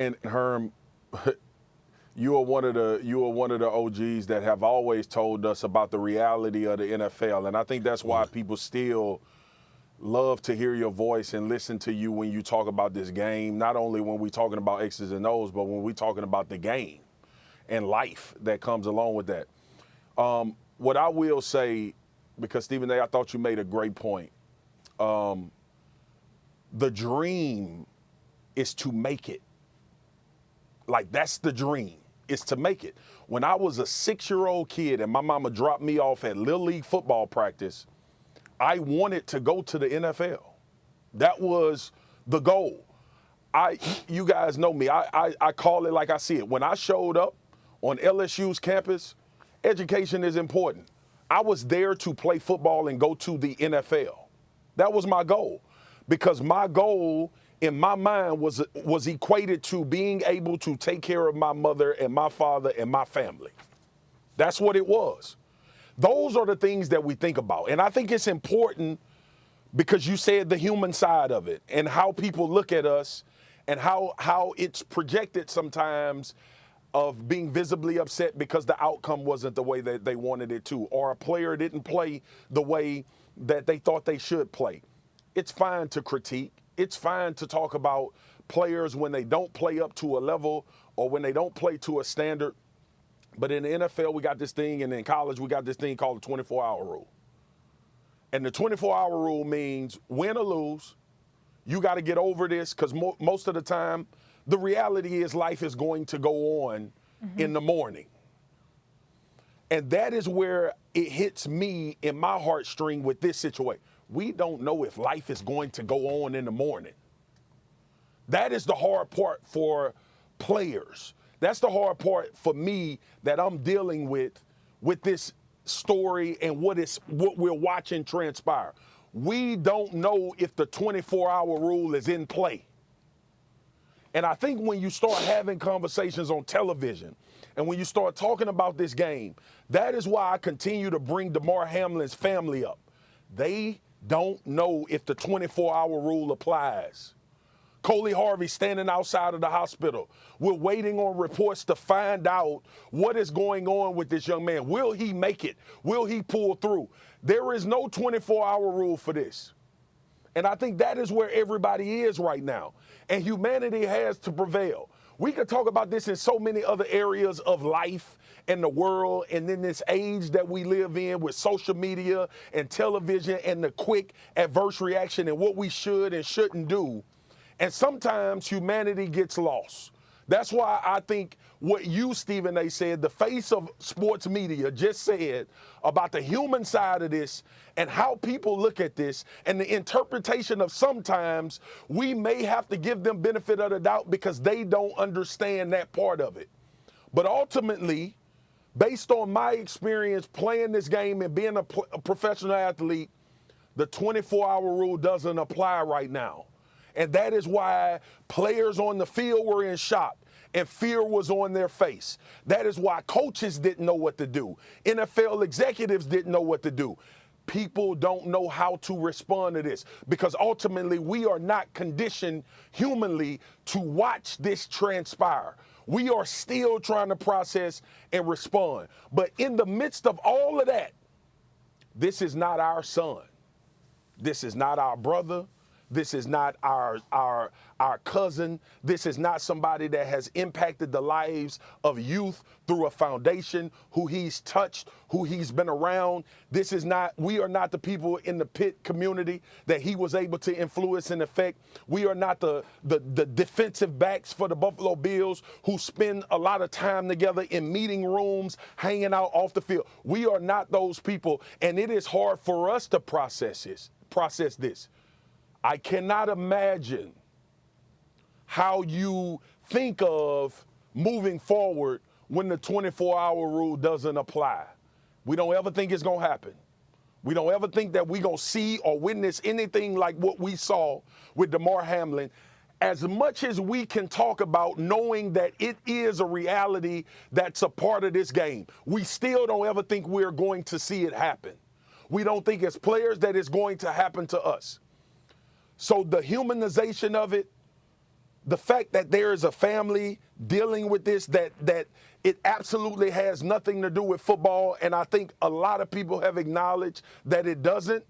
And Herm, you are one of the OGs that have always told us about the reality of the NFL, and I think that's why people still love to hear your voice and listen to you when you talk about this game. Not only when we're talking about X's and O's, but when we're talking about the game and life that comes along with that. What I will say, because Stephen A., I thought you made a great point. The dream is to make it. Like, that's the dream, is to make it. When I was a 6-year-old kid and my mama dropped me off at Little League football practice, I wanted to go to the NFL. That was the goal. You guys know me. I call it like I see it. When I showed up on LSU's campus, education is important. I was there to play football and go to the NFL. That was my goal, because my goal in my mind was equated to being able to take care of my mother and my father and my family. That's what it was. Those are the things that we think about. And I think it's important because you said the human side of it and how people look at us and how it's projected sometimes of being visibly upset because the outcome wasn't the way that they wanted it to, or a player didn't play the way that they thought they should play. It's fine to critique. It's fine to talk about players when they don't play up to a level or when they don't play to a standard. But in the NFL, we got this thing, and in college, we got this thing called the 24-hour rule. And the 24-hour rule means win or lose, you got to get over this, because most of the time, the reality is life is going to go on in the morning. And that is where it hits me in my heartstring with this situation. We don't know if life is going to go on in the morning. That is the hard part for players. That's the hard part for me that I'm dealing with this story and what we're watching transpire. We don't know if the 24-hour rule is in play. And I think when you start having conversations on television and when you start talking about this game, that is why I continue to bring Damar Hamlin's family up. They don't know if the 24-hour rule applies. Coley Harvey standing outside of the hospital. We're waiting on reports to find out what is going on with this young man. Will he make it? Will he pull through? There is no 24-hour rule for this. And I think that is where everybody is right now. And humanity has to prevail. We could talk about this in so many other areas of life and the world, and in this age that we live in with social media and television and the quick adverse reaction and what we should and shouldn't do. And sometimes humanity gets lost. That's why I think what you, Stephen A., said, the face of sports media just said about the human side of this and how people look at this and the interpretation of sometimes we may have to give them benefit of the doubt because they don't understand that part of it. But ultimately, based on my experience playing this game and being a professional athlete, the 24-hour rule doesn't apply right now. And that is why players on the field were in shock and fear was on their face. That is why coaches didn't know what to do. NFL executives didn't know what to do. People don't know how to respond to this because ultimately we are not conditioned humanly to watch this transpire. We are still trying to process and respond. But in the midst of all of that, this is not our son. This is not our brother. This is not our cousin. This is not somebody that has impacted the lives of youth through a foundation, who he's touched, who he's been around. We are not the people in the Pitt community that he was able to influence and affect. We are not the defensive backs for the Buffalo Bills who spend a lot of time together in meeting rooms, hanging out off the field. We are not those people, and it is hard for us to process this. I cannot imagine how you think of moving forward when the 24-hour rule doesn't apply. We don't ever think it's going to happen. We don't ever think that we're going to see or witness anything like what we saw with Damar Hamlin. As much as we can talk about knowing that it is a reality that's a part of this game, we still don't ever think we're going to see it happen. We don't think as players that it's going to happen to us. So the humanization of it, the fact that there is a family dealing with this, that it absolutely has nothing to do with football, and I think a lot of people have acknowledged that it doesn't.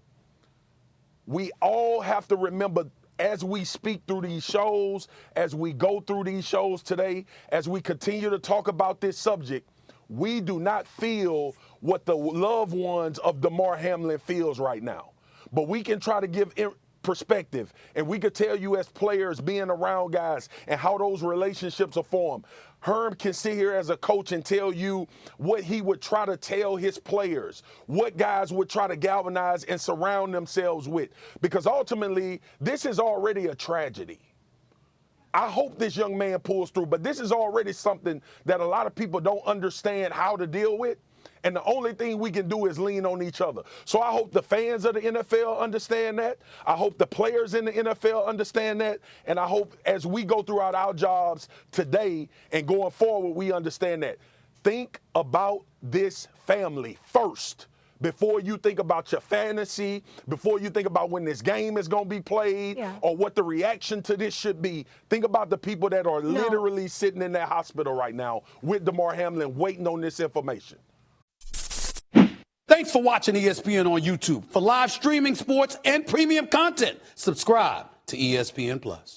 We all have to remember, as we speak through these shows, as we go through these shows today, as we continue to talk about this subject, we do not feel what the loved ones of Damar Hamlin feels right now. But we can try to give perspective, and we could tell you as players being around guys and how those relationships are formed. Herm can sit here as a coach and tell you what he would try to tell his players, what guys would try to galvanize and surround themselves with, because ultimately this is already a tragedy. I hope this young man pulls through, but this is already something that a lot of people don't understand how to deal with. And the only thing we can do is lean on each other. So I hope the fans of the NFL understand that. I hope the players in the NFL understand that. And I hope as we go throughout our jobs today and going forward, we understand that. Think about this family first before you think about your fantasy, before you think about when this game is going to be played or what the reaction to this should be. Think about the people that are literally sitting in that hospital right now with Damar Hamlin waiting on this information. Thanks for watching ESPN on YouTube. For live streaming, sports, and premium content, subscribe to ESPN+.